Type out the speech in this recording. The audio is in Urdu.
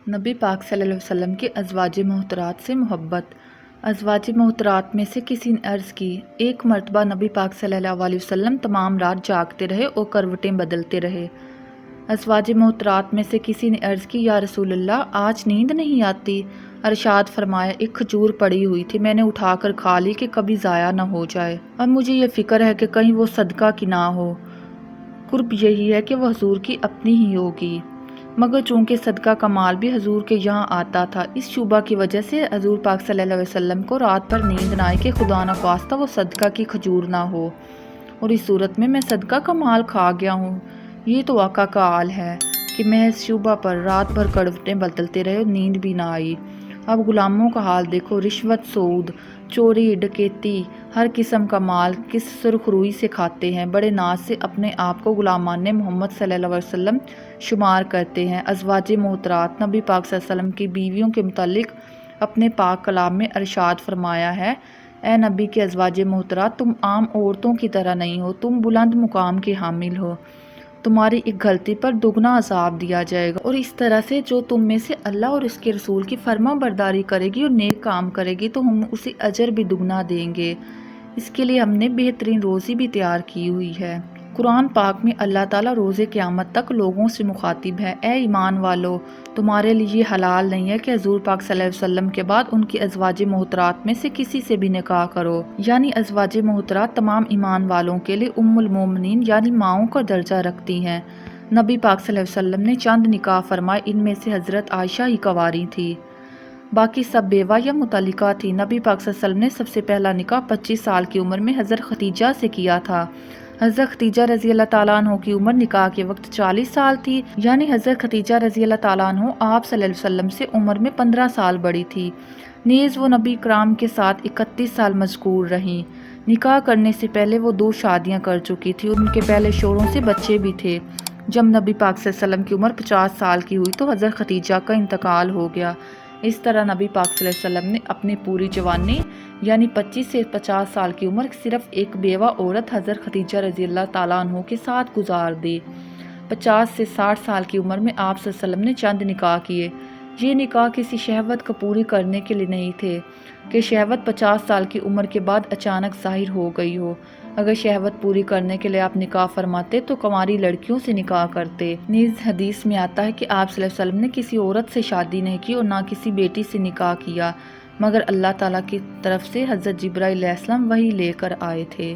نبی پاک صلی اللہ علیہ وسلم کے ازواج محترات سے محبت۔ ازواج محترات میں سے کسی نے عرض کی، ایک مرتبہ نبی پاک صلی اللہ علیہ وسلم تمام رات جاگتے رہے اور کروٹیں بدلتے رہے۔ ازواج محترات میں سے کسی نے عرض کی، یا رسول اللہ، آج نیند نہیں آتی؟ ارشاد فرمایا، ایک کھجور پڑی ہوئی تھی، میں نے اٹھا کر کھا لی کہ کبھی ضائع نہ ہو جائے۔ اب مجھے یہ فکر ہے کہ کہیں وہ صدقہ کی نہ ہو۔ قرب یہی ہے کہ وہ حضور کی اپنی ہی ہوگی، مگر چونکہ صدقہ کا مال بھی حضور کے یہاں آتا تھا، اس شبہ کی وجہ سے حضور پاک صلی اللہ علیہ وسلم کو رات بھر نیند نہ آئی کہ خدا نخواستہ وہ صدقہ کی کھجور نہ ہو، اور اس صورت میں صدقہ کا مال کھا گیا ہوں۔ یہ تو آقا کا حال ہے کہ محض شبہ پر رات بھر کروٹیں بدلتے رہے اور نیند بھی نہ آئی۔ اب غلاموں کا حال دیکھو، رشوت، سود، چوری، ڈکیتی، ہر قسم کا مال کس سرخ روئی سے کھاتے ہیں، بڑے ناز سے اپنے آپ کو غلامان محمد صلی اللہ علیہ وسلم شمار کرتے ہیں۔ ازواج محترات، نبی پاک صلی اللہ علیہ وسلم کی بیویوں کے متعلق اپنے پاک کلام میں ارشاد فرمایا ہے، اے نبی کے ازواج محترات، تم عام عورتوں کی طرح نہیں ہو، تم بلند مقام کے حامل ہو، تمہاری ایک غلطی پر دگنا عذاب دیا جائے گا، اور اس طرح سے جو تم میں سے اللہ اور اس کے رسول کی فرما برداری کرے گی اور نیک کام کرے گی تو ہم اسے اجر بھی دگنا دیں گے۔ اس کے لیے ہم نے بہترین روزی بھی تیار کی ہوئی ہے۔ قرآن پاک میں اللہ تعالیٰ روز قیامت تک لوگوں سے مخاطب ہے، اے ایمان والو، تمہارے لیے یہ حلال نہیں ہے کہ حضور پاک صلی اللہ علیہ وسلم کے بعد ان کی ازواج محترات میں سے کسی سے بھی نکاح کرو۔ یعنی ازواج محترات تمام ایمان والوں کے لیے ام المومنین یعنی ماؤں کا درجہ رکھتی ہیں۔ نبی پاک صلی اللہ علیہ وسلم نے چند نکاح فرمائے، ان میں سے حضرت عائشہ ہی کنواری تھی، باقی سب بیوہ یا مطلقہ تھی۔ نبی پاک صلی اللہ علیہ وسلم نے سب سے پہلا نکاح 25 سال کی عمر میں حضرت خدیجہ سے کیا تھا۔ حضرت خدیجہ رضی اللہ تعالیٰ عنہ کی عمر نکاح کے وقت 40 سال تھی، یعنی حضرت خدیجہ رضی اللہ تعالیٰ عنہ آپ صلی اللہ علیہ وسلم سے عمر میں 15 سال بڑی تھی، نیز وہ نبی کرام کے ساتھ 31 سال مذکور رہیں۔ نکاح کرنے سے پہلے وہ 2 شادیاں کر چکی تھی اور ان کے پہلے شوہروں سے بچے بھی تھے۔ جب نبی پاک صلی اللہ علیہ وسلم کی عمر 50 سال کی ہوئی تو حضرت خدیجہ کا انتقال ہو گیا۔ اس طرح نبی پاک صلی اللہ علیہ وسلم نے اپنی پوری جوانی یعنی 25 سے 50 سال کی عمر صرف ایک بیوہ عورت حضرت خدیجہ رضی اللہ تعالیٰ عنہ کے ساتھ گزار دی۔ 50 سے 60 سال کی عمر میں آپ صلی اللہ علیہ وسلم نے چند نکاح کیے۔ یہ نکاح کسی شہوت کو پوری کرنے کے لیے نہیں تھے کہ شہوت 50 سال کی عمر کے بعد اچانک ظاہر ہو گئی ہو۔ اگر شہوت پوری کرنے کے لیے آپ نکاح فرماتے تو کنواری لڑکیوں سے نکاح کرتے۔ نیز حدیث میں آتا ہے کہ آپ صلی اللہ علیہ وسلم نے کسی عورت سے شادی نہیں کی اور نہ کسی بیٹی سے نکاح کیا، مگر اللہ تعالیٰ کی طرف سے حضرت جبرائیل علیہ السلام وحی لے کر آئے تھے۔